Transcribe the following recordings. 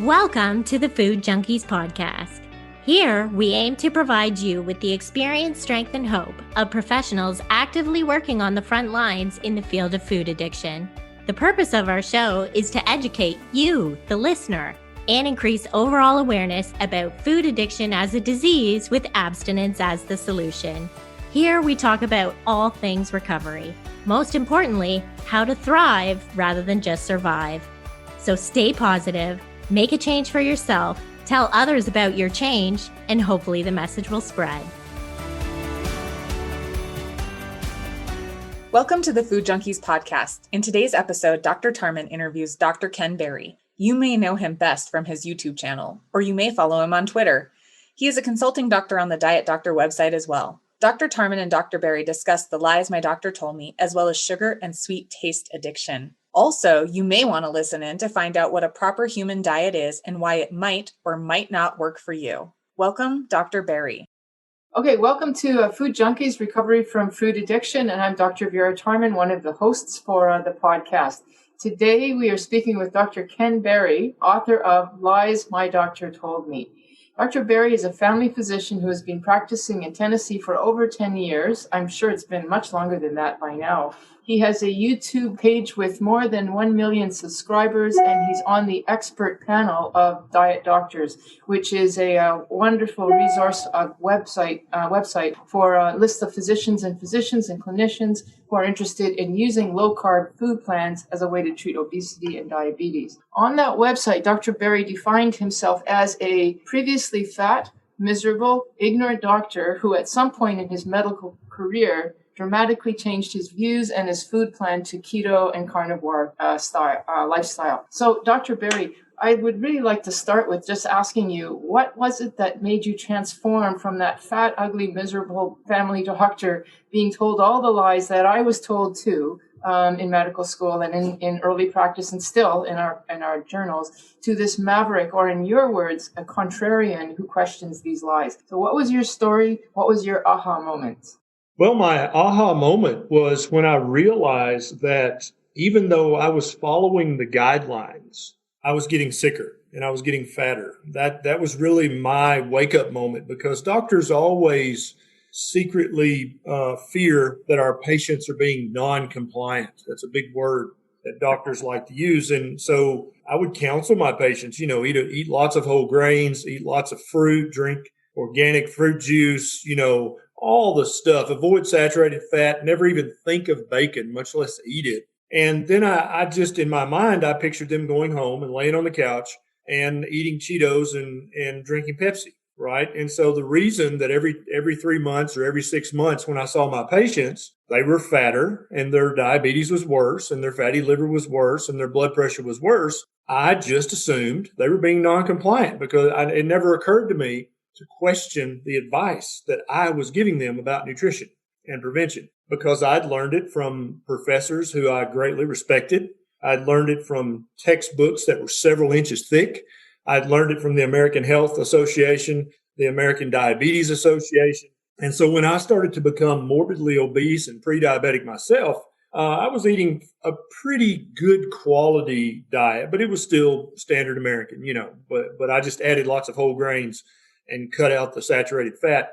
Welcome to the Food Junkies podcast. Here, we aim to provide you with the experience, strength, and hope of professionals actively working on the front lines in the field of food addiction. The purpose of our show is to educate you, the listener, and increase overall awareness about food addiction as a disease with abstinence as the solution. Here, we talk about all things recovery. Most importantly, how to thrive rather than just survive. So stay positive, make a change for yourself, tell others about your change, and hopefully the message will spread. Welcome to the Food Junkies podcast. In today's episode, Dr. Tarman interviews Dr. Ken Berry. You may know him best from his YouTube channel, or you may follow him on Twitter. He is a consulting doctor on the Diet Doctor website as well. Dr. Tarman and Dr. Berry discuss the lies my doctor told me, as well as sugar and sweet taste addiction. Also, you may want to listen in to find out what a proper human diet is and why it might or might not work for you. Welcome, Dr. Berry. Okay, welcome to Food Junkies, Recovery from Food Addiction, and I'm Dr. Vera Tarman, one of the hosts for the podcast. Today, we are speaking with Dr. Ken Berry, author of Lies My Doctor Told Me. Dr. Berry is a family physician who has been practicing in Tennessee for over 10 years. I'm sure it's been much longer than that by now. He has a YouTube page with more than 1 million subscribers, and he's on the expert panel of Diet Doctors, which is a wonderful resource website for a list of physicians and clinicians who are interested in using low-carb food plans as a way to treat obesity and diabetes. On that website, Dr. Berry defined himself as a previously fat, miserable, ignorant doctor who at some point in his medical career dramatically changed his views and his food plan to keto and carnivore lifestyle. So, Dr. Berry, I would really like to start with just asking you, what was it that made you transform from that fat, ugly, miserable family doctor being told all the lies that I was told too in medical school and in early practice and still in our journals, to this maverick, or in your words, a contrarian who questions these lies? So what was your story? What was your aha moment? Well, my aha moment was when I realized that even though I was following the guidelines, I was getting sicker and I was getting fatter. That was really my wake-up moment, because doctors always secretly fear that our patients are being non-compliant. That's a big word that doctors like to use. And so I would counsel my patients, eat lots of whole grains, eat lots of fruit, drink organic fruit juice, all the stuff, avoid saturated fat, never even think of bacon, much less eat it. And then I just, in my mind, I pictured them going home and laying on the couch and eating Cheetos and drinking Pepsi, right? And so the reason that every 3 months or every 6 months when I saw my patients, they were fatter and their diabetes was worse and their fatty liver was worse and their blood pressure was worse, I just assumed they were being non-compliant, because it never occurred to me to question the advice that I was giving them about nutrition and prevention, because I'd learned it from professors who I greatly respected. I'd learned it from textbooks that were several inches thick. I'd learned it from the American Health Association, the American Diabetes Association. And so when I started to become morbidly obese and pre-diabetic myself, I was eating a pretty good quality diet, but it was still standard American, but I just added lots of whole grains and cut out the saturated fat.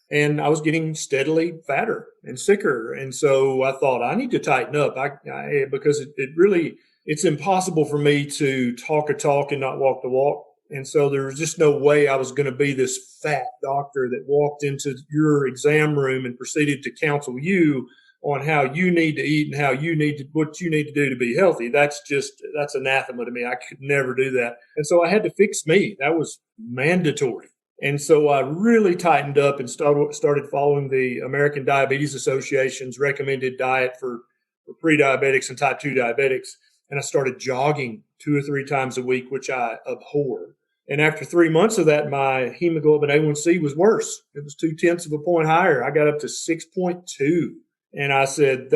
And I was getting steadily fatter and sicker. And so I thought, I need to tighten up because it's impossible for me to talk a talk and not walk the walk. And so there was just no way I was going to be this fat doctor that walked into your exam room and proceeded to counsel you on how you need to eat and what you need to do to be healthy. That's anathema to me. I could never do that. And so I had to fix me. That was mandatory. And so I really tightened up and started following the American Diabetes Association's recommended diet for pre-diabetics and type 2 diabetics. And I started jogging 2 or 3 times a week, which I abhor. And after 3 months of that, my hemoglobin A1C was worse. It was 0.2 of a point higher. I got up to 6.2. And I said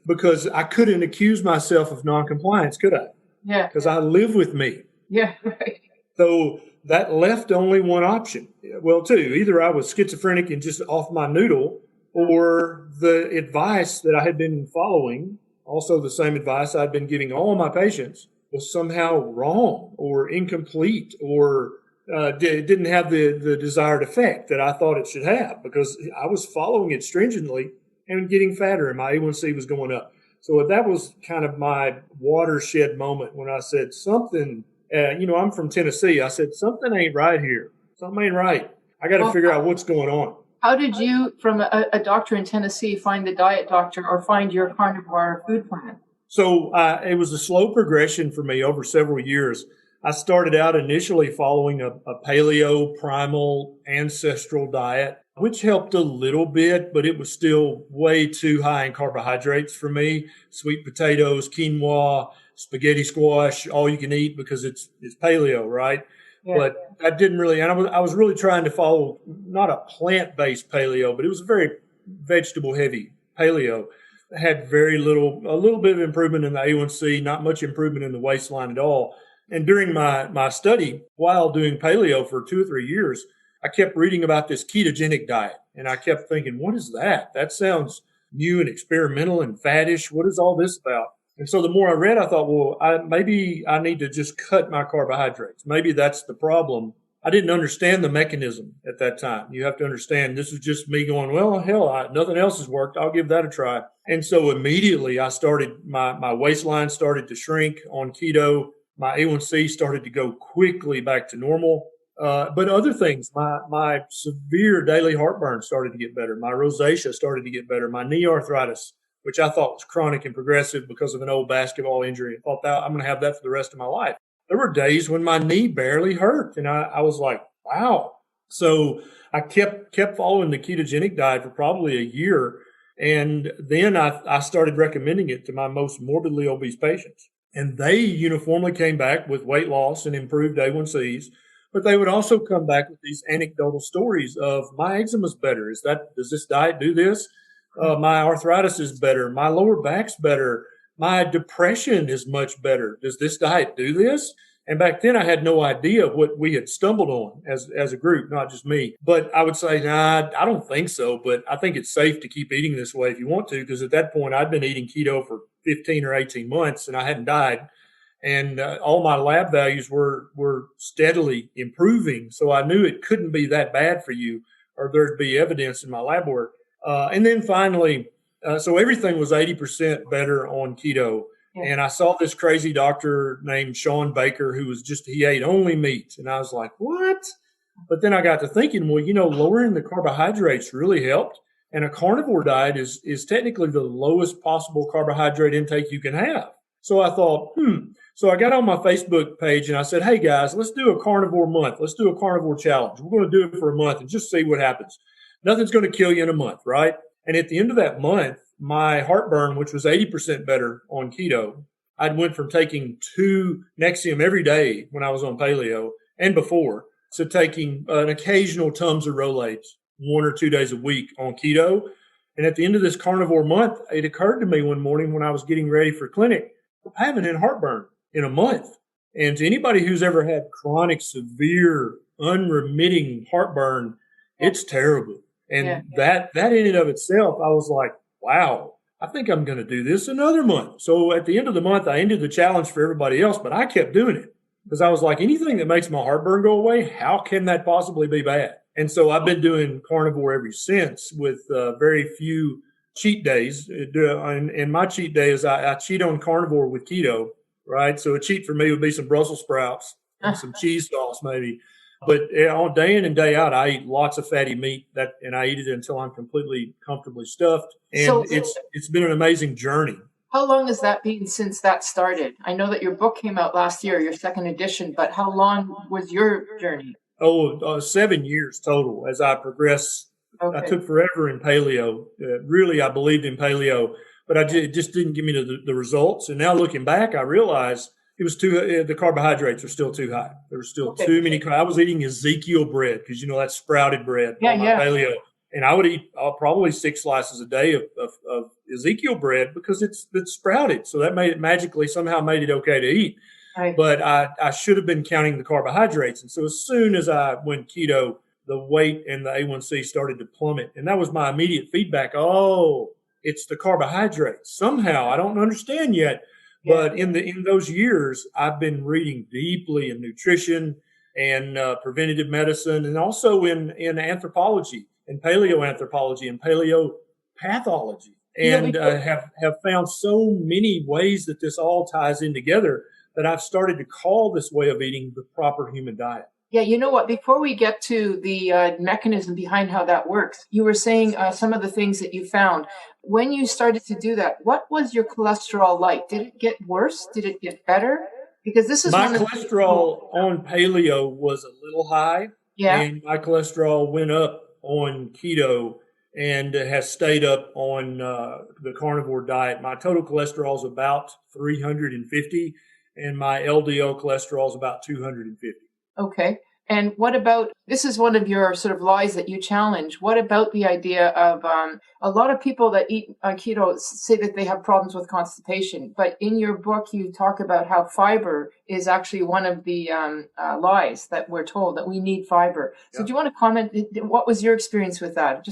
because I couldn't accuse myself of noncompliance, could I? Yeah. Because I live with me. Yeah, right. So that left only one option. Well, two. Either I was schizophrenic and just off my noodle, or the advice that I had been following, also the same advice I'd been giving all my patients, was somehow wrong or incomplete or didn't have the desired effect that I thought it should have, because I was following it stringently and getting fatter and my A1C was going up. So that was kind of my watershed moment when I said something, I'm from Tennessee. I said, something ain't right here. Something ain't right. I got to figure out what's going on. How did you, from a doctor in Tennessee, find the diet doctor or find your carnivore food plan? So it was a slow progression for me over several years. I started out initially following a paleo, primal, ancestral diet, which helped a little bit, but it was still way too high in carbohydrates for me. Sweet potatoes, quinoa, spaghetti squash, all you can eat because it's paleo, right? Yeah. But I didn't really, and I was really trying to follow not a plant-based paleo, but it was a very vegetable-heavy paleo. I had a little bit of improvement in the A1C, not much improvement in the waistline at all. And during my study, while doing paleo for 2 or 3 years, I kept reading about this ketogenic diet. And I kept thinking, what is that? That sounds new and experimental and faddish. What is all this about? And so the more I read, I thought, well, maybe I need to just cut my carbohydrates. Maybe that's the problem. I didn't understand the mechanism at that time. You have to understand this was just me going, well, hell, nothing else has worked. I'll give that a try. And so immediately I started, my waistline started to shrink on keto. My A1C started to go quickly back to normal. But other things, my severe daily heartburn started to get better. My rosacea started to get better. My knee arthritis, which I thought was chronic and progressive because of an old basketball injury, I thought that I'm going to have that for the rest of my life. There were days when my knee barely hurt, and I was like, wow. So I kept following the ketogenic diet for probably a year, and then I started recommending it to my most morbidly obese patients. And they uniformly came back with weight loss and improved A1Cs, but they would also come back with these anecdotal stories of my eczema's better. Does this diet do this? My arthritis is better. My lower back's better. My depression is much better. Does this diet do this? And back then I had no idea what we had stumbled on as a group, not just me. But I would say, nah, I don't think so. But I think it's safe to keep eating this way if you want to, because at that point I'd been eating keto for 15 or 18 months and I hadn't died. And all my lab values were steadily improving. So I knew it couldn't be that bad for you, or there'd be evidence in my lab work. And then finally, so everything was 80% better on keto. Yeah. And I saw this crazy doctor named Sean Baker who he ate only meat. And I was like, what? But then I got to thinking, well, lowering the carbohydrates really helped. And a carnivore diet is technically the lowest possible carbohydrate intake you can have. So I thought, So I got on my Facebook page and I said, hey guys, let's do a carnivore month. Let's do a carnivore challenge. We're going to do it for a month and just see what happens. Nothing's going to kill you in a month, right? And at the end of that month, my heartburn, which was 80% better on keto, I'd went from taking 2 Nexium every day when I was on paleo and before to taking an occasional Tums or Rolaids 1 or 2 days a week on keto. And at the end of this carnivore month, it occurred to me one morning when I was getting ready for clinic, I haven't had heartburn in a month. And to anybody who's ever had chronic, severe, unremitting heartburn, it's terrible. And that in and of itself, I was like, wow, I think I'm going to do this another month. So at the end of the month, I ended the challenge for everybody else, but I kept doing it because I was like, anything that makes my heartburn go away, how can that possibly be bad? And so I've been doing carnivore ever since with very few cheat days. And my cheat day is I cheat on carnivore with keto, right? So a cheat for me would be some Brussels sprouts and some cheese sauce maybe. But on day in and day out, I eat lots of fatty meat and I eat it until I'm completely comfortably stuffed. And so, it's been an amazing journey. How long has that been since that started? I know that your book came out last year, your second edition, but how long was your journey? 7 years total as I progressed. Okay. I took forever in paleo. Really, I believed in paleo, but it just didn't give me the results. And now looking back, I realized it was the carbohydrates were still too high. There were still too many. I was eating Ezekiel bread because, that's sprouted bread on my paleo. And I would eat probably 6 slices a day of Ezekiel bread because it's sprouted. So that somehow made it okay to eat. Right. But I should have been counting the carbohydrates. And so as soon as I went keto, the weight and the A1C started to plummet. And that was my immediate feedback. Oh, it's the carbohydrates. Somehow, I don't understand yet, But in those years, I've been reading deeply in nutrition and preventative medicine, and also in anthropology and paleoanthropology and paleopathology, and have found so many ways that this all ties in together that I've started to call this way of eating the proper human diet. Yeah, you know what? Before we get to the mechanism behind how that works, you were saying some of the things that you found. When you started to do that, what was your cholesterol like? Did it get worse? Did it get better? Because this is my cholesterol on paleo was a little high, and my cholesterol went up on keto and has stayed up on the carnivore diet. My total cholesterol is about 350, and my LDL cholesterol is about 250. Okay. And what about, this is one of your sort of lies that you challenge. What about the idea of a lot of people that eat keto say that they have problems with constipation, but in your book, you talk about how fiber is actually one of the lies that we're told, that we need fiber. So do you want to comment? What was your experience with that?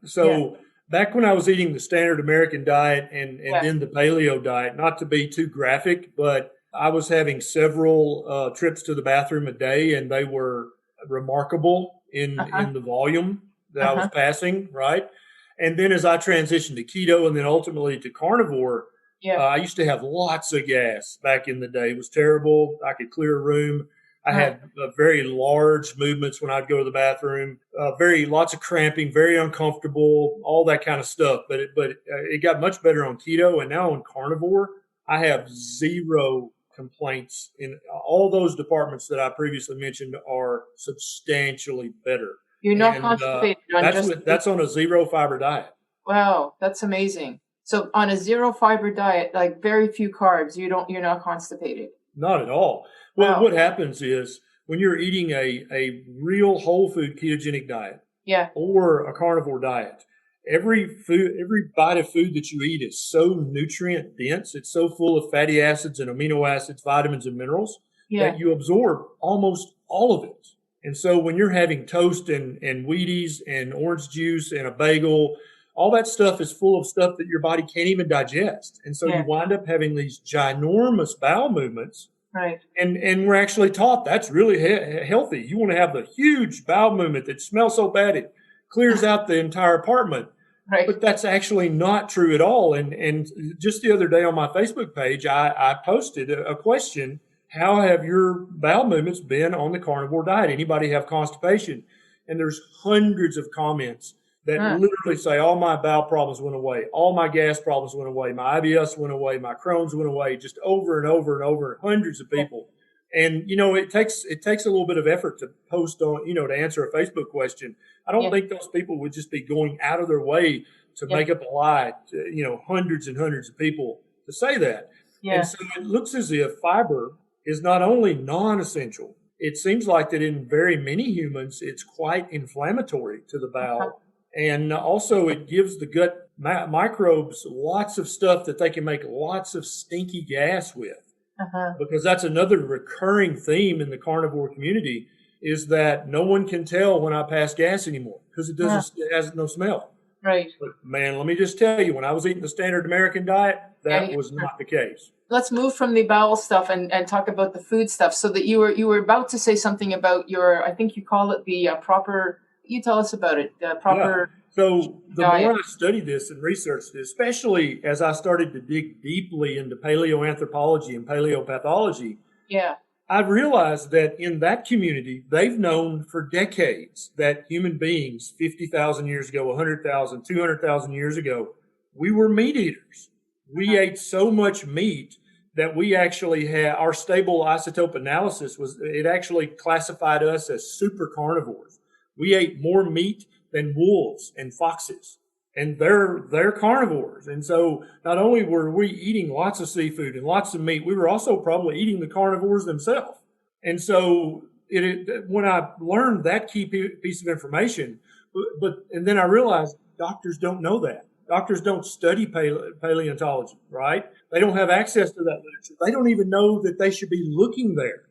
So back when I was eating the standard American diet and then the paleo diet, not to be too graphic, but I was having several trips to the bathroom a day, and they were remarkable in the volume that I was passing, right? And then as I transitioned to keto and then ultimately to carnivore, I used to have lots of gas back in the day. It was terrible. I could clear a room. I had very large movements when I'd go to the bathroom, lots of cramping, very uncomfortable, all that kind of stuff. But it got much better on keto, and now on carnivore, I have zero complaints in all those departments that I previously mentioned are substantially better. You're not constipated. That's on a zero fiber diet. Wow, that's amazing. So on a zero fiber diet, like very few carbs, you're not constipated. Not at all. Well, what happens is when you're eating a real whole food ketogenic diet, or a carnivore diet, every bite of food that you eat is so nutrient dense. It's so full of fatty acids and amino acids, vitamins and minerals that you absorb almost all of it. And so when you're having toast and Wheaties and orange juice and a bagel, all that stuff is full of stuff that your body can't even digest. And so you wind up having these ginormous bowel movements. Right. And we're actually taught that's really healthy. You want to have the huge bowel movement that smells so bad it clears out the entire apartment. Right. But that's actually not true at all. And just the other day on my Facebook page, I posted a question: how have your bowel movements been on the carnivore diet? Anybody have constipation? And there's hundreds of comments that literally say, all my bowel problems went away, all my gas problems went away, my IBS went away, my Crohn's went away, just over and over and over, hundreds of people. And, it takes a little bit of effort to post on, to answer a Facebook question. I don't think those people would just be going out of their way to make up a lie to, hundreds and hundreds of people to say that. Yeah. And so it looks as if fiber is not only non-essential, it seems like that in very many humans, it's quite inflammatory to the bowel. And also it gives the gut microbes lots of stuff that they can make lots of stinky gas with. Because that's another recurring theme in the carnivore community, is that no one can tell when I pass gas anymore because it has no smell. Right. But man, let me just tell you, when I was eating the standard American diet, that was not the case. Let's move from the bowel stuff and talk about the food stuff. So that you were about to say something about your, I think you call it the proper. You tell us about it. The proper. Yeah. So the more I studied this and researched this, especially as I started to dig deeply into paleoanthropology and paleopathology, I've realized that in that community, they've known for decades that human beings 50,000 years ago, 100,000, 200,000 years ago, we were meat eaters. We ate so much meat that we actually had, our stable isotope analysis it actually classified us as super carnivores. We ate more meat than wolves and foxes, and they're carnivores. And so not only were we eating lots of seafood and lots of meat, we were also probably eating the carnivores themselves. And so when I learned that key piece of information, and then I realized doctors don't know that. Doctors don't study paleontology, right? They don't have access to that literature. They don't even know that they should be looking there.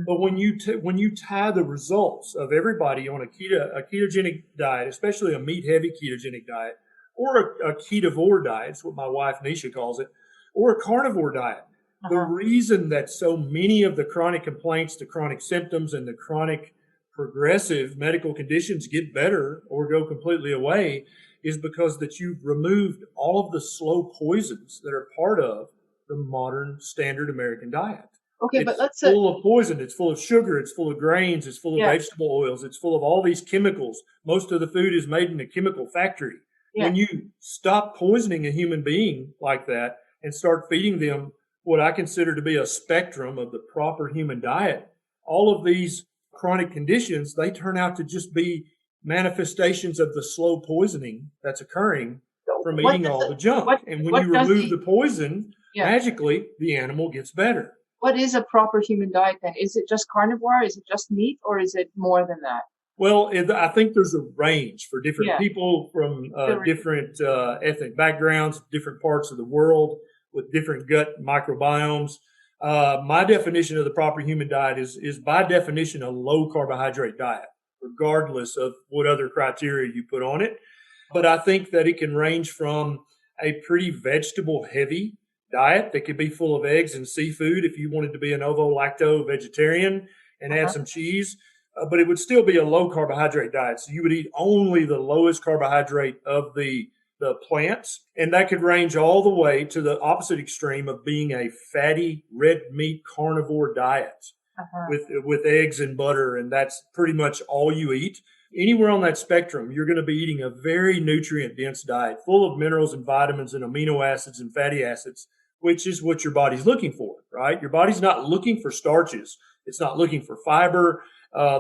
But when you tie the results of everybody on a ketogenic diet, especially a meat-heavy ketogenic diet, or a ketovore diet, it's what my wife Nisha calls it, or a carnivore diet. The reason that so many of the chronic complaints, the chronic symptoms, and the chronic progressive medical conditions get better or go completely away is because that you've removed all of the slow poisons that are part of the modern standard American diet. Okay, It's but let's full of poison. It's full of sugar. It's full of grains. It's full of Yeah. vegetable oils. It's full of all these chemicals. Most of the food is made in a chemical factory. Yeah. When you stop poisoning a human being like that and start feeding them what I consider to be a spectrum of the proper human diet, all of these chronic conditions, they turn out to just be manifestations of the slow poisoning that's occurring from What eating does all it- the junk. what- And when what you does remove the- the poison, Yeah. magically the animal gets better. What is a proper human diet then? Is it just carnivore? Is it just meat? Or is it more than that? Well, I think there's a range for different Yeah. people from Different- different ethnic backgrounds, different parts of the world with different gut microbiomes. My definition of the proper human diet is by definition a low carbohydrate diet, regardless of what other criteria you put on it. But I think that it can range from a pretty vegetable heavy diet that could be full of eggs and seafood if you wanted to be an ovo-lacto vegetarian and add some cheese. But it would still be a low carbohydrate diet. So you would eat only the lowest carbohydrate of the plants. And that could range all the way to the opposite extreme of being a fatty red meat carnivore diet with eggs and butter. And that's pretty much all you eat. Anywhere on that spectrum, you're going to be eating a very nutrient dense diet full of minerals and vitamins and amino acids and fatty acids, which is what your body's looking for, right? Your body's not looking for starches. It's not looking for fiber.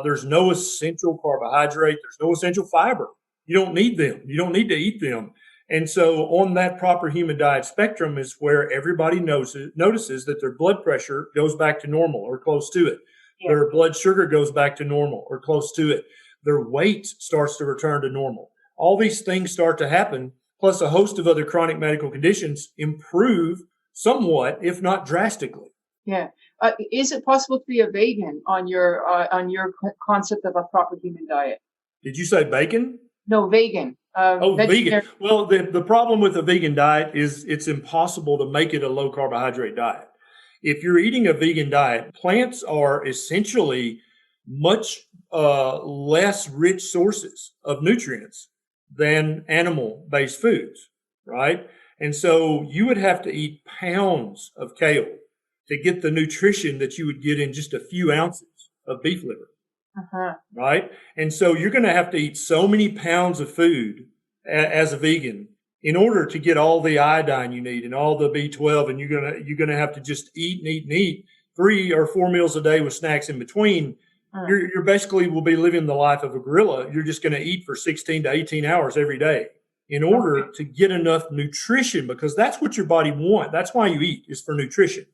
There's no essential carbohydrate. There's no essential fiber. You don't need them. You don't need to eat them. And so on that proper human diet spectrum is where everybody notices that their blood pressure goes back to normal or close to it. Yeah. Their blood sugar goes back to normal or close to it. Their weight starts to return to normal. All these things start to happen, plus a host of other chronic medical conditions improve somewhat, if not drastically. Yeah. Is it possible to be a vegan on your concept of a proper human diet? Did you say bacon? No, vegan. Vegan. Well, the problem with a vegan diet is it's impossible to make it a low carbohydrate diet. If you're eating a vegan diet, plants are essentially much less rich sources of nutrients than animal-based foods, right? And so you would have to eat pounds of kale to get the nutrition that you would get in just a few ounces of beef liver. Right? And so you're going to have to eat so many pounds of food as a vegan in order to get all the iodine you need and all the B12. And you're going to have to just eat and eat and eat 3 or 4 meals a day with snacks in between. You're basically will be living the life of a gorilla. You're just going to eat for 16 to 18 hours every day in order to get enough nutrition, because that's what your body wants. That's why you eat, is for nutrition.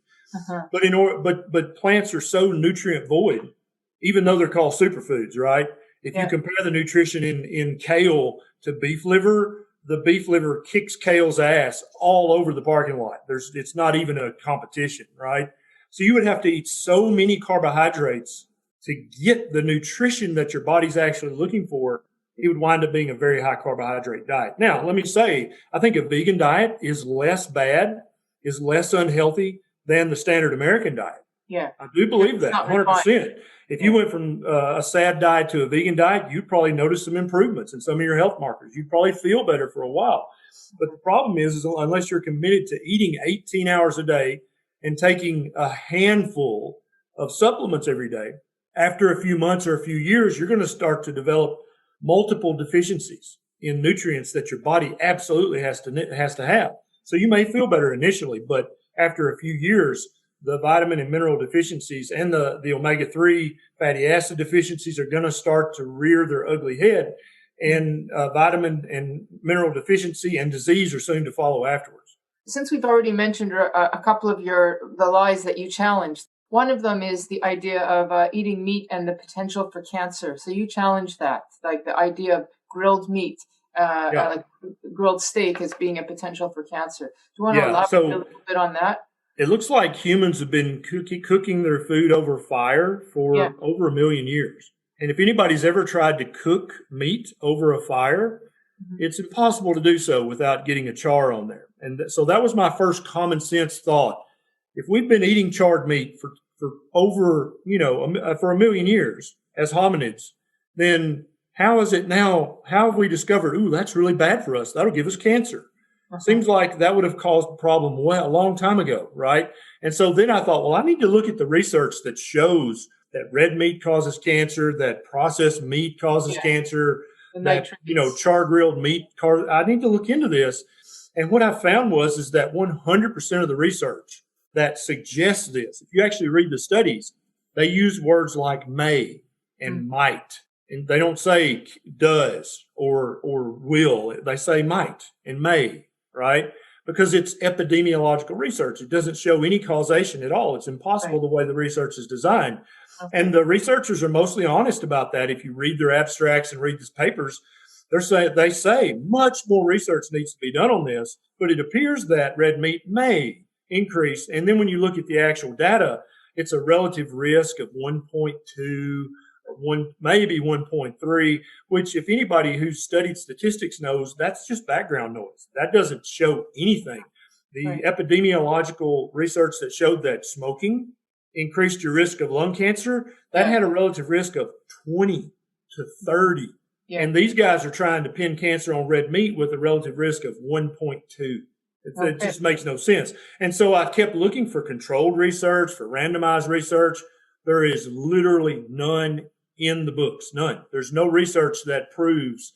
But plants are so nutrient void, even though they're called superfoods, right? If you compare the nutrition in kale to beef liver, the beef liver kicks kale's ass all over the parking lot. It's not even a competition, right? So you would have to eat so many carbohydrates to get the nutrition that your body's actually looking for. It would wind up being a very high carbohydrate diet. Now, let me say, I think a vegan diet is less bad, is less unhealthy than the standard American diet. Yeah. I do believe that 100%. If you went from a SAD diet to a vegan diet, you'd probably notice some improvements in some of your health markers. You'd probably feel better for a while. But the problem is unless you're committed to eating 18 hours a day and taking a handful of supplements every day, after a few months or a few years, you're going to start to develop multiple deficiencies in nutrients that your body absolutely has to have. So you may feel better initially, but after a few years, the vitamin and mineral deficiencies and the omega-3 fatty acid deficiencies are going to start to rear their ugly head, and vitamin and mineral deficiency and disease are soon to follow afterwards. Since we've already mentioned a couple of the lies that you challenged, one of them is the idea of eating meat and the potential for cancer. So you challenge that, like the idea of grilled meat, like grilled steak as being a potential for cancer. Do you want to elaborate a little bit on that? It looks like humans have been cooking their food over fire for over 1 million years. And if anybody's ever tried to cook meat over a fire, it's impossible to do so without getting a char on there. And so that was my first common sense thought. If we've been eating charred meat for over, for a million years as hominids, then how is it now? How have we discovered, that's really bad for us? That'll give us cancer. Seems like that would have caused a problem a long time ago, right? And so then I thought, well, I need to look at the research that shows that red meat causes cancer, that processed meat causes cancer, that, char grilled meat. I need to look into this. And what I found is that 100% of the research that suggests this, if you actually read the studies, they use words like may and might. And they don't say does or will. They say might and may, right? Because it's epidemiological research. It doesn't show any causation at all. It's impossible the way the research is designed. And the researchers are mostly honest about that. If you read their abstracts and read these papers, they say much more research needs to be done on this, but it appears that red meat may increase. And then when you look at the actual data, it's a relative risk of 1.2 or maybe 1.3, which if anybody who's studied statistics knows, that's just background noise. That doesn't show anything. The epidemiological research that showed that smoking increased your risk of lung cancer, that had a relative risk of 20 to 30. Yeah. And these guys are trying to pin cancer on red meat with a relative risk of 1.2. It just makes no sense. And so I kept looking for controlled research, for randomized research. There is literally none in the books, none. There's no research that proves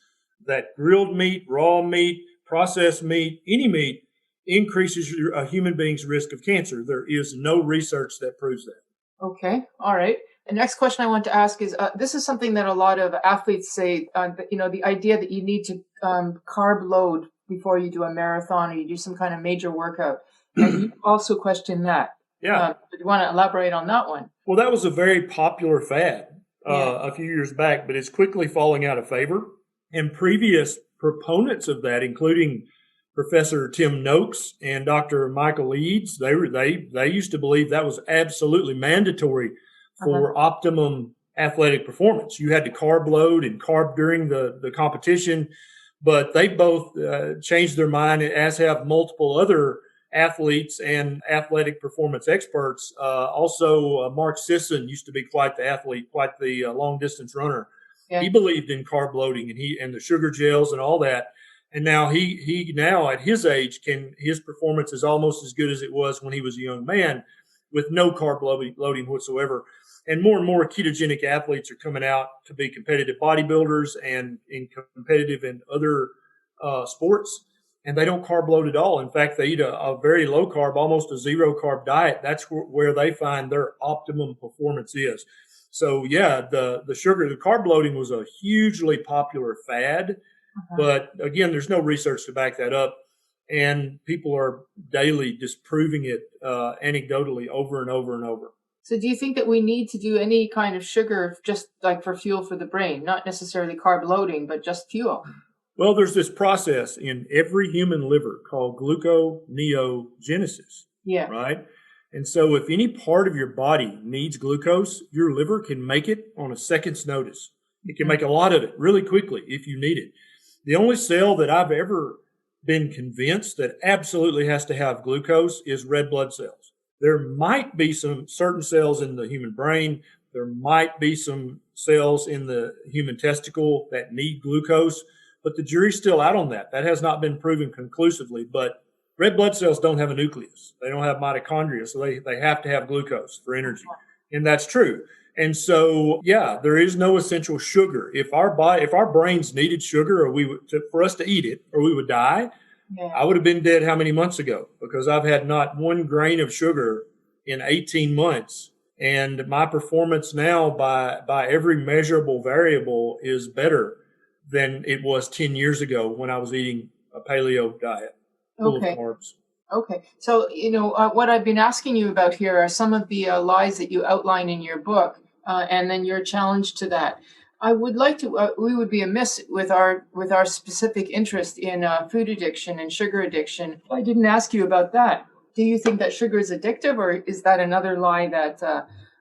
that grilled meat, raw meat, processed meat, any meat increases a human being's risk of cancer. There is no research that proves that. Okay. All right. The next question I want to ask is, this is something that a lot of athletes say, the idea that you need to carb load before you do a marathon or you do some kind of major workout. And you also question that. Yeah. Do you want to elaborate on that one? Well, that was a very popular fad a few years back, but it's quickly falling out of favor. And previous proponents of that, including Professor Tim Noakes and Dr. Michael Eads, they used to believe that was absolutely mandatory for optimum athletic performance. You had to carb load and carb during the competition, but they both changed their mind, as have multiple other athletes and athletic performance experts. Also, Mark Sisson used to be quite the athlete, quite the long distance runner. Yeah. He believed in carb loading and the sugar gels and all that. And now he now at his age his performance is almost as good as it was when he was a young man, with no carb loading whatsoever. And more ketogenic athletes are coming out to be competitive bodybuilders and competitive in other sports. And they don't carb load at all. In fact, they eat a very low carb, almost a zero carb diet. That's where they find their optimum performance is. So yeah, the carb loading was a hugely popular fad. But again, there's no research to back that up. And people are daily disproving it anecdotally over and over and over. So do you think that we need to do any kind of sugar just like for fuel for the brain, not necessarily carb loading, but just fuel? Well, there's this process in every human liver called gluconeogenesis. Yeah. Right? And so if any part of your body needs glucose, your liver can make it on a second's notice. It can make a lot of it really quickly if you need it. The only cell that I've ever been convinced that absolutely has to have glucose is red blood cells. There might be some certain cells in the human brain. There might be some cells in the human testicle that need glucose, but the jury's still out on that. That has not been proven conclusively, but red blood cells don't have a nucleus. They don't have mitochondria, so they have to have glucose for energy. And that's true. And so, yeah, there is no essential sugar. If our brains needed sugar for us to eat it, or we would die, I would have been dead how many months ago? Because I've had not one grain of sugar in 18 months. And my performance now by every measurable variable is better than it was 10 years ago when I was eating a paleo diet full of carbs. Okay. So, what I've been asking you about here are some of the lies that you outline in your book, and then your challenge to that. I would like to, we would be amiss with our specific interest in food addiction and sugar addiction. I didn't ask you about that. Do you think that sugar is addictive, or is that another lie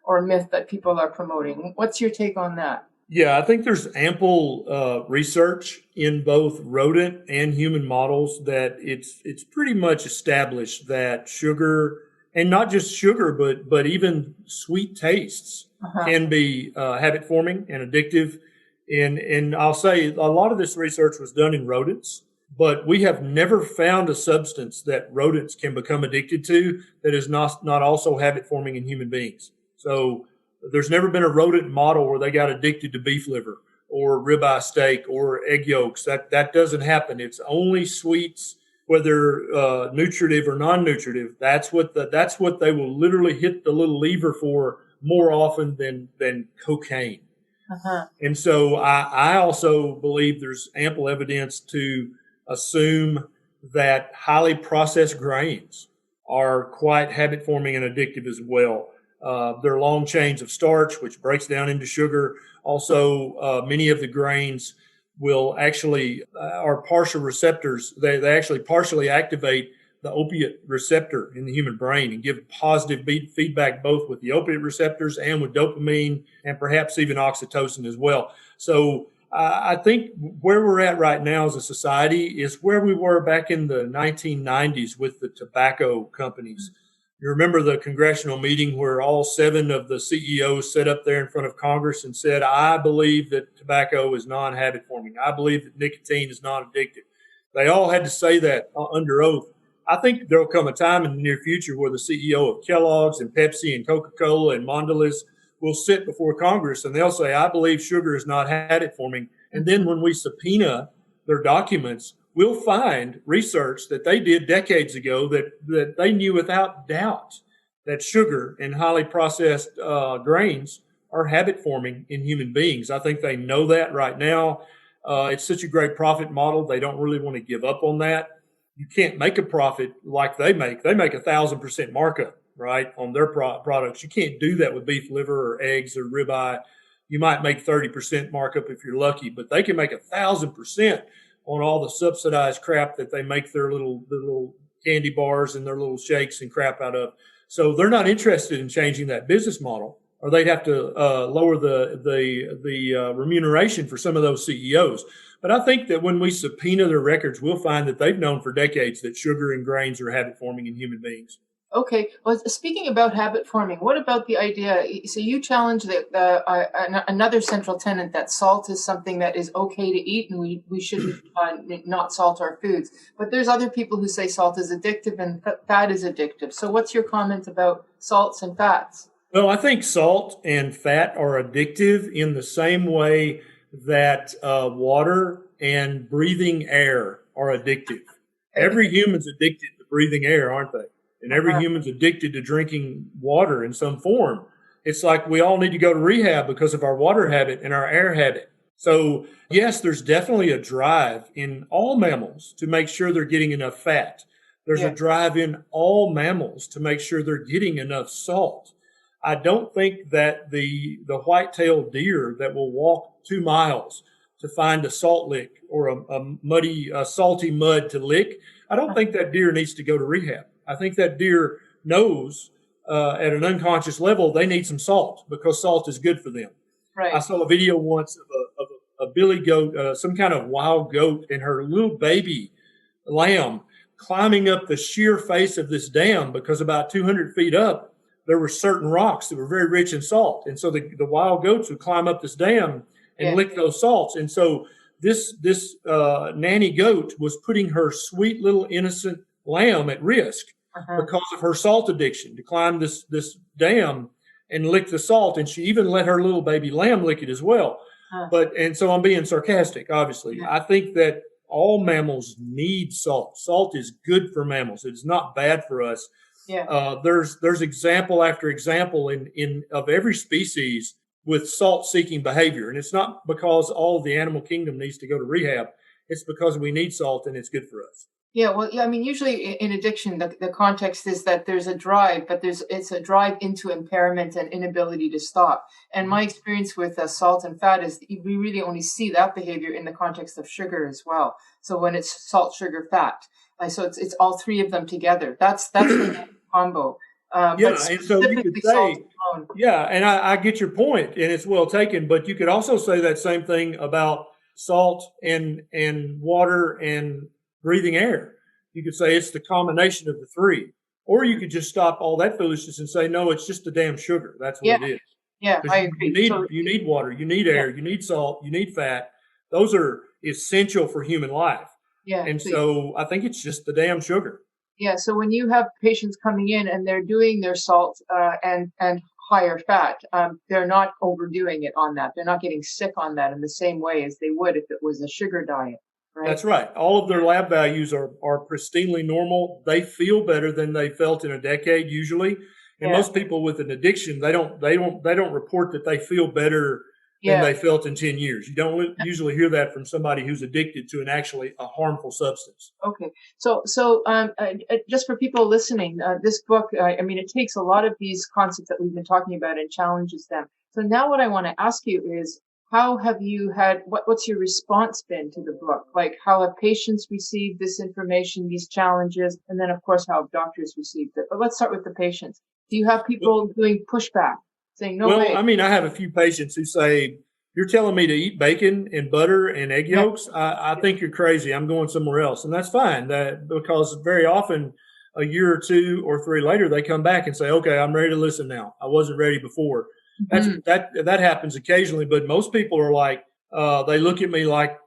or myth that people are promoting? What's your take on that? Yeah, I think there's ample research in both rodent and human models that it's pretty much established that sugar, and not just sugar, but even sweet tastes can be habit forming and addictive. And I'll say a lot of this research was done in rodents, but we have never found a substance that rodents can become addicted to that is not also habit forming in human beings. So there's never been a rodent model where they got addicted to beef liver or ribeye steak or egg yolks. That doesn't happen. It's only sweets, whether nutritive or non-nutritive. That's what they will literally hit the little lever for more often than cocaine. And so I also believe there's ample evidence to assume that highly processed grains are quite habit forming and addictive as well. They're long chains of starch, which breaks down into sugar. Also, many of the grains will actually are partial receptors. They actually partially activate the opiate receptor in the human brain and give positive feedback both with the opiate receptors and with dopamine and perhaps even oxytocin as well. So I think where we're at right now as a society is where we were back in the 1990s with the tobacco companies. You remember the congressional meeting where all 7 of the CEOs sat up there in front of Congress and said, I believe that tobacco is non-habit forming. I believe that nicotine is non-addictive. They all had to say that under oath. I think there'll come a time in the near future where the CEO of Kellogg's and Pepsi and Coca-Cola and Mondelez will sit before Congress and they'll say, I believe sugar is not habit forming. And then when we subpoena their documents, we'll find research that they did decades ago that they knew without doubt that sugar and highly processed grains are habit forming in human beings. I think they know that right now. It's such a great profit model. They don't really want to give up on that. You can't make a profit like they make. They make 1,000% markup, right, on their products. You can't do that with beef liver or eggs or ribeye. You might make 30% markup if you're lucky, but they can make 1,000% on all the subsidized crap that they make their little candy bars and their little shakes and crap out of. So they're not interested in changing that business model, or they'd have to lower the remuneration for some of those CEOs. But I think that when we subpoena their records, we'll find that they've known for decades that sugar and grains are habit forming in human beings. Okay. Well, speaking about habit forming, what about the idea? So you challenge another central tenet that salt is something that is okay to eat, and we should not salt our foods. But there's other people who say salt is addictive and fat is addictive. So what's your comment about salts and fats? Well, I think salt and fat are addictive in the same way that water and breathing air are addictive. Every human's addicted to breathing air, aren't they? And every human's addicted to drinking water in some form. It's like we all need to go to rehab because of our water habit and our air habit. So, yes, there's definitely a drive in all mammals to make sure they're getting enough fat. There's a drive in all mammals to make sure they're getting enough salt. I don't think that the white-tailed deer that will walk 2 miles to find a salt lick or a salty mud to lick, I don't think that deer needs to go to rehab. I think that deer knows at an unconscious level they need some salt because salt is good for them. Right. I saw a video once of a billy goat, some kind of wild goat, and her little baby lamb climbing up the sheer face of this dam because about 200 feet up, there were certain rocks that were very rich in salt. And so the wild goats would climb up this dam and lick those salts. And so this nanny goat was putting her sweet little innocent lamb at risk because of her salt addiction to climb this dam and lick the salt. And she even let her little baby lamb lick it as well. And so I'm being sarcastic, obviously. I think that all mammals need salt. Salt is good for mammals. It's not bad for us. There's example after example in of every species with salt-seeking behavior. And it's not because all of the animal kingdom needs to go to rehab. It's because we need salt and it's good for us. Yeah, well, I mean, usually in addiction, the context is that there's a drive, but it's a drive into impairment and inability to stop. And my experience with salt and fat is we really only see that behavior in the context of sugar as well. So when it's salt, sugar, fat, so it's all three of them together. That's the combo. And so you could say alone. Yeah, and I get your point, and it's well taken. But you could also say that same thing about salt and water and breathing air. You could say it's the combination of the three, or you could just stop all that foolishness and say, no, it's just the damn sugar. That's what it is. Yeah, Because I agree. you need water, you need air, you need salt, you need fat. Those are essential for human life. Yeah. And so I think it's just the damn sugar. Yeah. So when you have patients coming in and they're doing their salt and higher fat, they're not overdoing it on that. They're not getting sick on that in the same way as they would if it was a sugar diet. Right? That's right. All of their lab values are pristinely normal. They feel better than they felt in a decade usually. And most people with an addiction, they don't report that they feel better than they felt in 10 years. You don't usually hear that from somebody who's addicted to a harmful substance. Okay. So just for people listening, this book, it takes a lot of these concepts that we've been talking about and challenges them. So now what I want to ask you is, how have you what's your response been to the book? Like, how have patients received this information, these challenges, and then of course how have doctors received it? But let's start with the patients. Do you have people doing pushback, saying no way? Well, I have a few patients who say, you're telling me to eat bacon and butter and egg yolks? I think you're crazy. I'm going somewhere else. And that's fine, because very often a year or 2 or 3 later, they come back and say, okay, I'm ready to listen now. I wasn't ready before. That happens occasionally, but most people are like, they look at me like,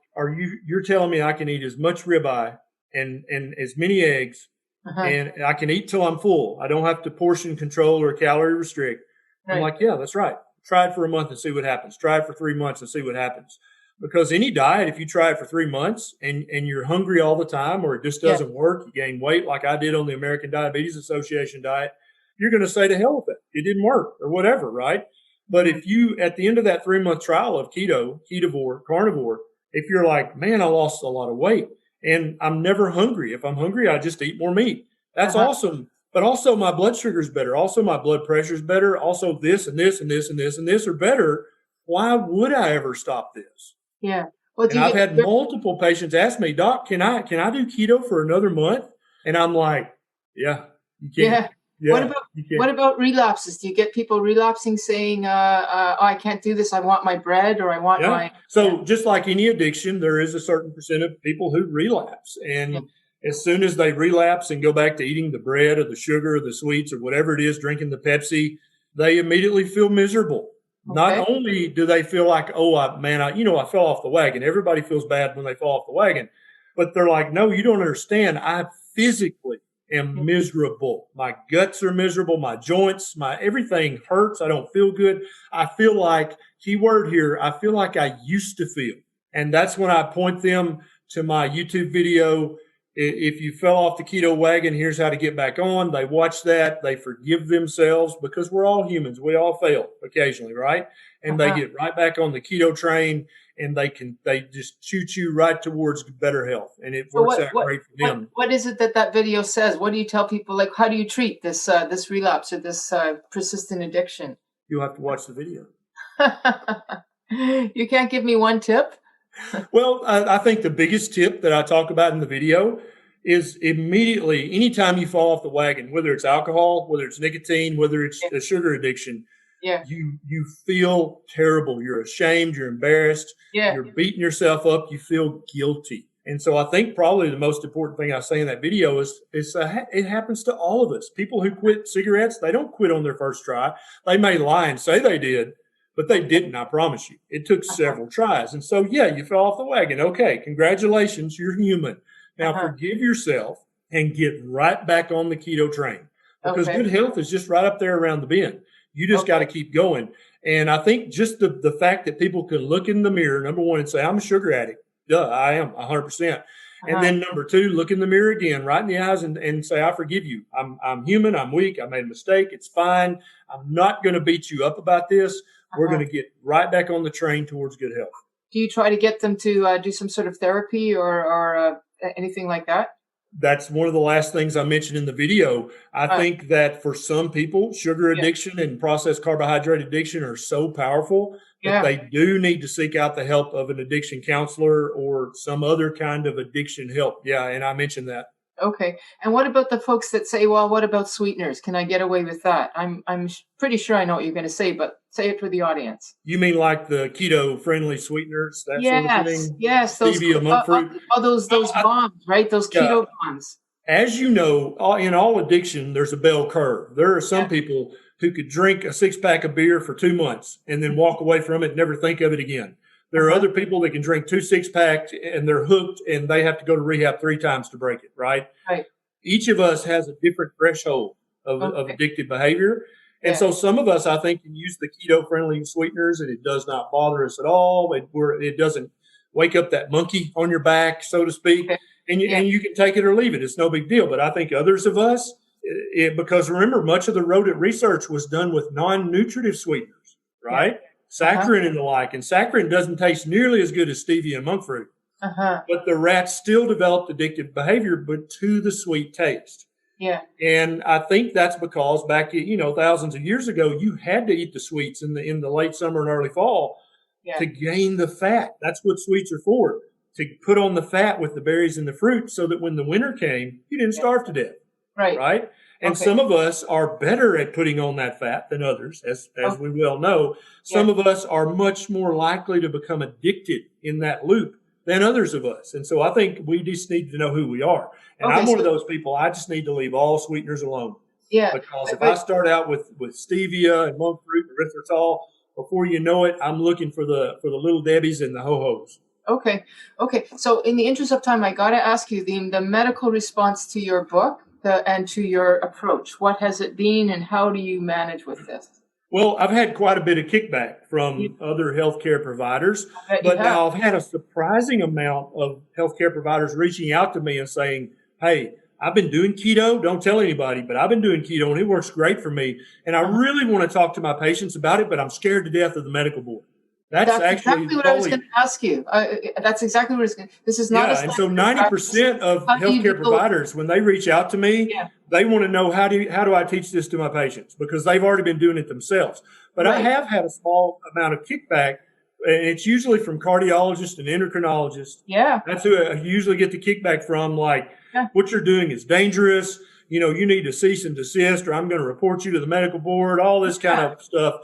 you're telling me I can eat as much ribeye and as many eggs and I can eat till I'm full. I don't have to portion control or calorie restrict. Right. I'm like, yeah, that's right. Try it for a month and see what happens. Try it for 3 months and see what happens. Because any diet, if you try it for 3 months and you're hungry all the time, or it just doesn't work, you gain weight like I did on the American Diabetes Association diet, you're going to say to hell with it. It didn't work or whatever, right? But if you, at the end of that 3-month trial of keto, ketovore, carnivore, if you're like, man, I lost a lot of weight and I'm never hungry. If I'm hungry, I just eat more meat. That's awesome. But also my blood sugar is better. Also my blood pressure is better. Also this and this and this and this and this are better. Why would I ever stop this? Yeah. Well, and I've had multiple patients ask me, Doc, can I do keto for another month? And I'm like, yeah, you can. Yeah. What about relapses? Do you get people relapsing saying, I can't do this. I want my bread, or I want my... So just like any addiction, there is a certain percent of people who relapse. And as soon as they relapse and go back to eating the bread or the sugar or the sweets or whatever it is, drinking the Pepsi, they immediately feel miserable. Okay. Not only do they feel like, I fell off the wagon. Everybody feels bad when they fall off the wagon. But they're like, no, you don't understand. I physically am miserable. My guts are miserable. My joints, everything hurts. I don't feel good. I feel like, key word here, I feel like I used to feel. And that's when I point them to my YouTube video. If you fell off the keto wagon, here's how to get back on. They watch that. They forgive themselves, because we're all humans. We all fail occasionally, right? And they get right back on the keto train, and they just shoot you right towards better health. And it works out great for them. What is it that video says? What do you tell people? Like, how do you treat this relapse or this persistent addiction? You'll have to watch the video. You can't give me one tip? Well, I think the biggest tip that I talk about in the video is immediately, anytime you fall off the wagon, whether it's alcohol, whether it's nicotine, whether it's a sugar addiction, you feel terrible. You're ashamed. You're embarrassed. You're beating yourself up. You feel guilty. And so I think probably the most important thing I say in that video is it happens to all of us. People who quit cigarettes, they don't quit on their first try. They may lie and say they did, but they didn't, I promise you. It took several tries. And so, you fell off the wagon. Okay, congratulations, you're human. Now forgive yourself and get right back on the keto train, because good health is just right up there around the bend. You just got to keep going. And I think just the fact that people can look in the mirror, number one, and say, I'm a sugar addict. Duh, I am 100%. And then number two, look in the mirror again, right in the eyes, and say, I forgive you. I'm human. I'm weak. I made a mistake. It's fine. I'm not going to beat you up about this. We're going to get right back on the train towards good health. Do you try to get them to do some sort of therapy or anything like that? That's one of the last things I mentioned in the video. I think that for some people, sugar addiction and processed carbohydrate addiction are so powerful that they do need to seek out the help of an addiction counselor or some other kind of addiction help. Yeah, and I mentioned that. Okay. And what about the folks that say, well, what about sweeteners? Can I get away with that? I'm pretty sure I know what you're going to say, but say it for the audience. You mean like the keto-friendly sweeteners, that sort of Yes, thing? yes, those Stevia, monk fruit? those bombs, right? Those Yeah. keto bombs. As you know, in all addiction, there's a bell curve. There are some people who could drink a 6-pack of beer for 2 months and then walk away from it and never think of it again. There are other people that can drink 2 6-packs and they're hooked and they have to go to rehab 3 times to break it, right? Right. Each of us has a different threshold of addictive behavior. And so some of us, I think, can use the keto-friendly sweeteners and it does not bother us at all. It doesn't wake up that monkey on your back, so to speak. Okay. And you can take it or leave it. It's no big deal. But I think others of us, because remember, much of the rodent research was done with non-nutritive sweeteners, right? Saccharin and the like. And saccharin doesn't taste nearly as good as stevia and monk fruit. But the rats still developed addictive behavior, but to the sweet taste. Yeah. And I think that's because back, thousands of years ago, you had to eat the sweets in the late summer and early fall to gain the fat. That's what sweets are for. To put on the fat with the berries and the fruit so that when the winter came, you didn't starve to death. Right. And some of us are better at putting on that fat than others, as we well know. Some of us are much more likely to become addicted in that loop than others of us. And so I think we just need to know who we are. And I'm one of those people, I just need to leave all sweeteners alone. Yeah. Because if I start out with stevia and monk fruit and erythritol, before you know it, I'm looking for the little Debbies and the ho-hos. Okay. So in the interest of time, I got to ask you the medical response to your book and to your approach. What has it been and how do you manage with this? Well, I've had quite a bit of kickback from other healthcare providers, but now I've had a surprising amount of healthcare providers reaching out to me and saying, hey, I've been doing keto. Don't tell anybody, but I've been doing keto and it works great for me. And I really want to talk to my patients about it, but I'm scared to death of the medical board. That's actually exactly what I was going to ask you. That's exactly what it's going to. This is not. Yeah, and so 90% of healthcare providers, when they reach out to me, they want to know how do I teach this to my patients because they've already been doing it themselves. But I have had a small amount of kickback, and it's usually from cardiologists and endocrinologists. Yeah, that's who I usually get the kickback from. Like, what you're doing is dangerous. You need to cease and desist, or I'm going to report you to the medical board. All this kind of stuff.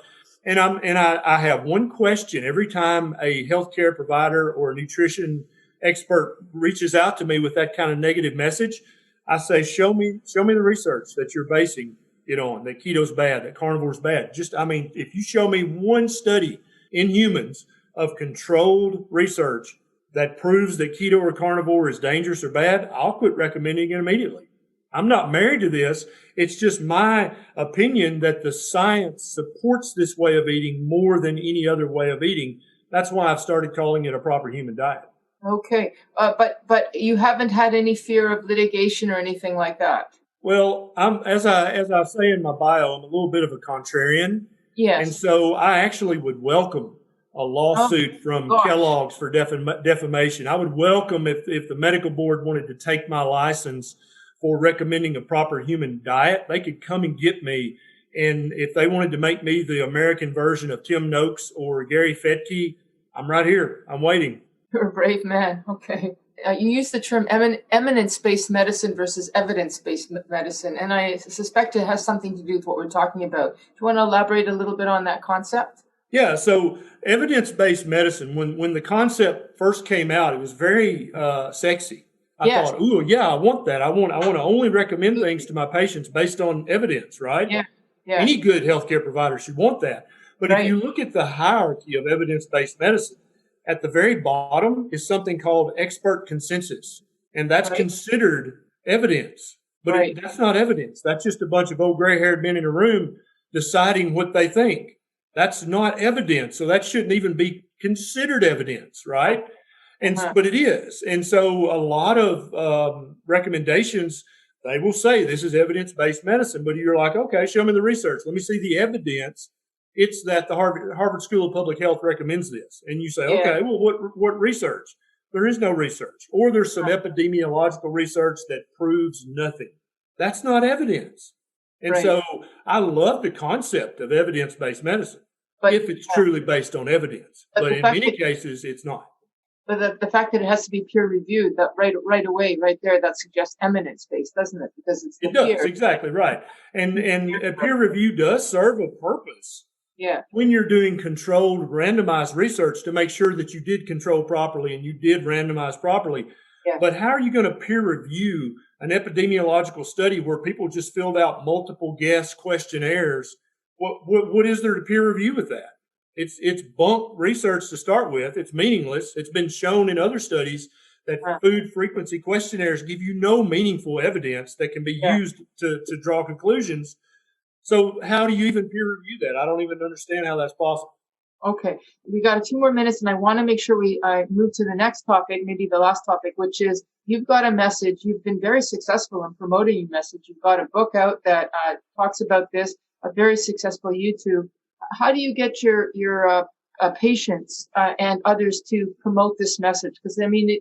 And I have one question every time a healthcare provider or a nutrition expert reaches out to me with that kind of negative message. I say, show me the research that you're basing it on, that keto's bad, that carnivore's bad. If you show me one study in humans of controlled research that proves that keto or carnivore is dangerous or bad, I'll quit recommending it immediately. I'm not married to this. It's just my opinion that the science supports this way of eating more than any other way of eating. That's why I've started calling it a proper human diet. Okay. But you haven't had any fear of litigation or anything like that? Well, as I say in my bio, I'm a little bit of a contrarian. Yes. And so I actually would welcome a lawsuit from Kellogg's for defamation. I would welcome if the medical board wanted to take my license for recommending a proper human diet. They could come and get me. And if they wanted to make me the American version of Tim Noakes or Gary Fettke, I'm right here. I'm waiting. You're a brave man. Okay. You use the term eminence-based medicine versus evidence-based medicine, and I suspect it has something to do with what we're talking about. Do you want to elaborate a little bit on that concept? Yeah, so evidence-based medicine, when the concept first came out, it was very sexy. I thought, ooh, yeah, I want that. I want to only recommend things to my patients based on evidence, right? Yeah. Any good healthcare provider should want that. But if you look at the hierarchy of evidence-based medicine, at the very bottom is something called expert consensus, and that's considered evidence. But that's not evidence. That's just a bunch of old gray-haired men in a room deciding what they think. That's not evidence, so that shouldn't even be considered evidence, right? But it is. And so a lot of recommendations, they will say this is evidence-based medicine, but you're like, okay, show me the research. Let me see the evidence. It's that the Harvard School of Public Health recommends this. And you say, okay, well, what research? There is no research. Or there's some epidemiological research that proves nothing. That's not evidence. And so I love the concept of evidence-based medicine if it's truly based on evidence. But in many cases, it's not. But the fact that it has to be peer reviewed, that right away, right there, that suggests eminence based, doesn't it? Because it's the It does, peer. exactly right. And a peer review does serve a purpose. Yeah. When you're doing controlled randomized research to make sure that you did control properly and you did randomize properly. Yeah. But how are you going to peer review an epidemiological study where people just filled out multiple guess questionnaires? What is there to peer review with that? It's bunk research to start with. It's meaningless. It's been shown in other studies that food frequency questionnaires give you no meaningful evidence that can be used to draw conclusions. So how do you even peer review that? I don't even understand how that's possible. Okay, we got 2 more minutes, and I want to make sure we move to the next topic, maybe the last topic, which is you've got a message. You've been very successful in promoting your message. You've got a book out that talks about this, a very successful YouTube. How do you get your patients and others to promote this message? Because I mean,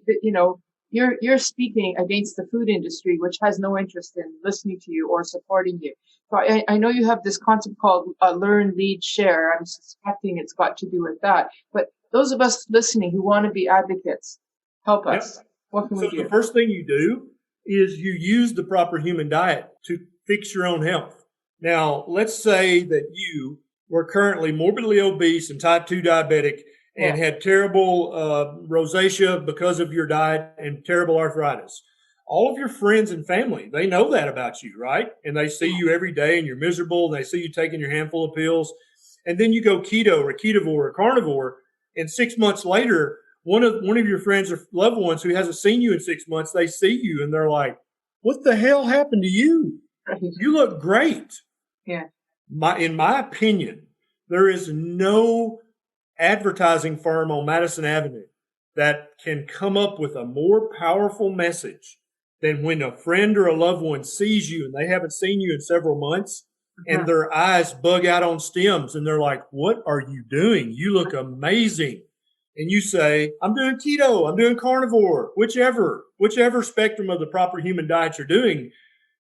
you're speaking against the food industry, which has no interest in listening to you or supporting you. So I know you have this concept called learn, lead, share. I'm suspecting it's got to do with that. But those of us listening who want to be advocates, help us. Yep. What can we do? So the first thing you do is you use the proper human diet to fix your own health. Now, let's say that you were currently morbidly obese and type 2 diabetic and had terrible rosacea because of your diet and terrible arthritis. All of your friends and family, they know that about you, right? And they see you every day and you're miserable. And they see you taking your handful of pills. And then you go keto or ketovore or carnivore. And 6 months later, one of your friends or loved ones who hasn't seen you in 6 months, they see you and they're like, what the hell happened to you? You look great. Yeah. In my opinion, there is no advertising firm on Madison Avenue that can come up with a more powerful message than when a friend or a loved one sees you and they haven't seen you in several months and their eyes bug out on stems and they're like, what are you doing? You look amazing. And you say, I'm doing keto, I'm doing carnivore, whichever spectrum of the proper human diet you're doing.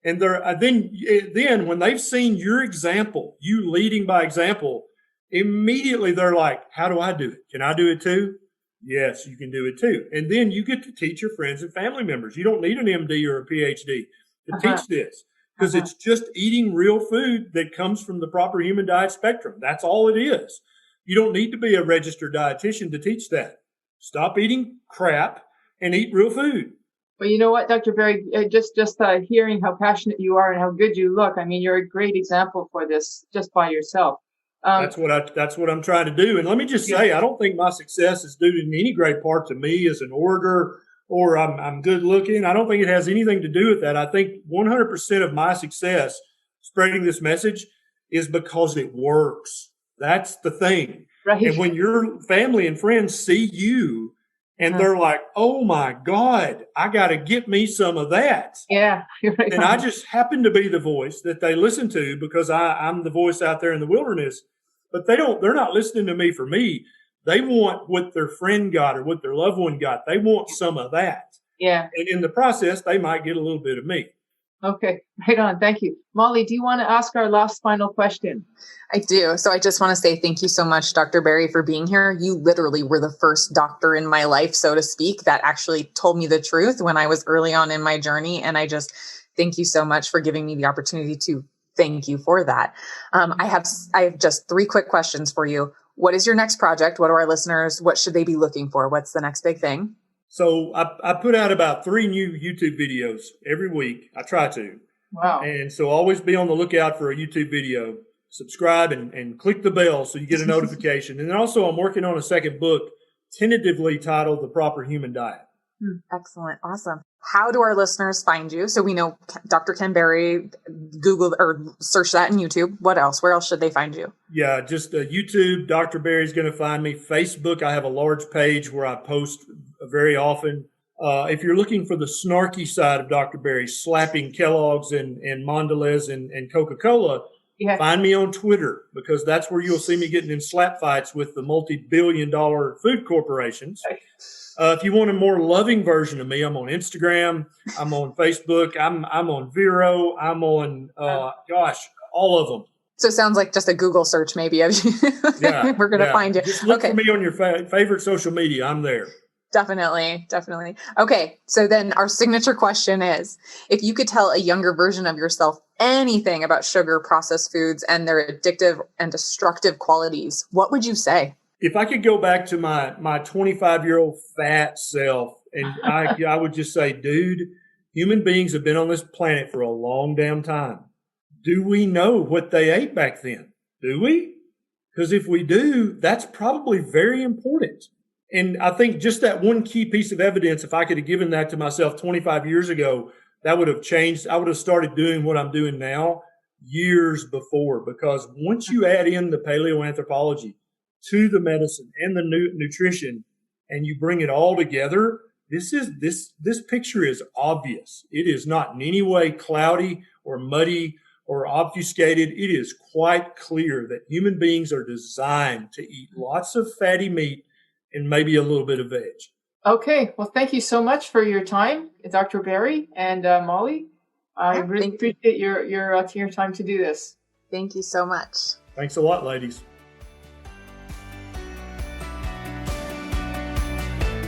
And then when they've seen your example, you leading by example, immediately they're like, how do I do it? Can I do it too? Yes, you can do it too. And then you get to teach your friends and family members. You don't need an MD or a PhD to teach this because it's just eating real food that comes from the proper human diet spectrum. That's all it is. You don't need to be a registered dietitian to teach that. Stop eating crap and eat real food. Well, you know what, Dr. Berry, just hearing how passionate you are and how good you look, I mean, you're a great example for this just by yourself. That's what I'm trying to do. And let me just say, I don't think my success is due in any great part to me as an orator or I'm good looking. I don't think it has anything to do with that. I think 100% of my success spreading this message is because it works. That's the thing. Right. And when your family and friends see you and they're like, oh my God, I got to get me some of that. Yeah. Right. And I just happen to be the voice that they listen to because I'm the voice out there in the wilderness, but they're not listening to me for me. They want what their friend got or what their loved one got. They want some of that. Yeah. And in the process, they might get a little bit of me. Okay, right on. Thank you. Molly, do you want to ask our last final question? I do. So I just want to say thank you so much, Dr. Berry, for being here. You literally were the first doctor in my life, so to speak, that actually told me the truth when I was early on in my journey. And I just thank you so much for giving me the opportunity to thank you for that. I have just 3 quick questions for you. What is your next project? What do our listeners, what should they be looking for? What's the next big thing? So I put out about 3 new YouTube videos every week. I try to. Wow. And so always be on the lookout for a YouTube video. Subscribe and click the bell so you get a notification. And then also I'm working on a second book, tentatively titled The Proper Human Diet. Excellent. Awesome. How do our listeners find you? So we know Dr. Ken Berry, Google or search that in YouTube. What else? Where else should they find you? Yeah, just YouTube. Dr. Berry's going to find me. Facebook, I have a large page where I post very often. If you're looking for the snarky side of Dr. Berry, slapping Kellogg's and Mondelez and Coca-Cola, find me on Twitter because that's where you'll see me getting in slap fights with the multi-billion-dollar food corporations. If you want a more loving version of me, I'm on Instagram. I'm on Facebook. I'm on Vero. I'm on, all of them. So it sounds like just a Google search maybe of you. Yeah, We're going to find you. Just look for me on your favorite social media. I'm there. Definitely. Definitely. Okay. So then our signature question is, if you could tell a younger version of yourself anything about sugar, processed foods, and their addictive and destructive qualities, what would you say? If I could go back to my 25-year-old fat self, and I would just say, dude, human beings have been on this planet for a long damn time. Do we know what they ate back then? Do we? Because if we do, that's probably very important. And I think just that one key piece of evidence, if I could have given that to myself 25 years ago, that would have changed. I would have started doing what I'm doing now years before, because once you add in the paleoanthropology to the medicine and the nutrition, and you bring it all together, this picture is obvious. It is not in any way cloudy or muddy or obfuscated. It is quite clear that human beings are designed to eat lots of fatty meat and maybe a little bit of veg. Okay. Well, thank you so much for your time, Dr. Berry and Molly. I really appreciate your time to do this. Thank you so much. Thanks a lot, ladies.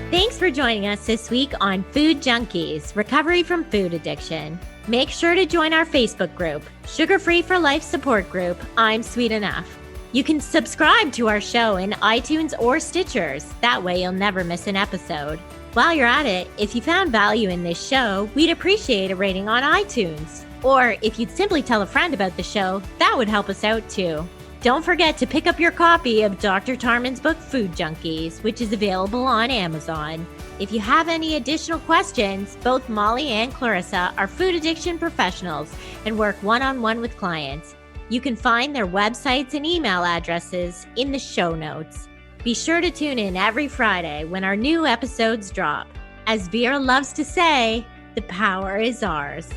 Thanks for joining us this week on Food Junkies, Recovery from Food Addiction. Make sure to join our Facebook group, Sugar Free for Life support group, I'm Sweet Enough. You can subscribe to our show in iTunes or Stitchers. That way you'll never miss an episode. While you're at it, if you found value in this show, we'd appreciate a rating on iTunes. Or if you'd simply tell a friend about the show, that would help us out too. Don't forget to pick up your copy of Dr. Tarman's book, Food Junkies, which is available on Amazon. If you have any additional questions, both Molly and Clarissa are food addiction professionals and work one-on-one with clients. You can find their websites and email addresses in the show notes. Be sure to tune in every Friday when our new episodes drop. As Vera loves to say, the power is ours.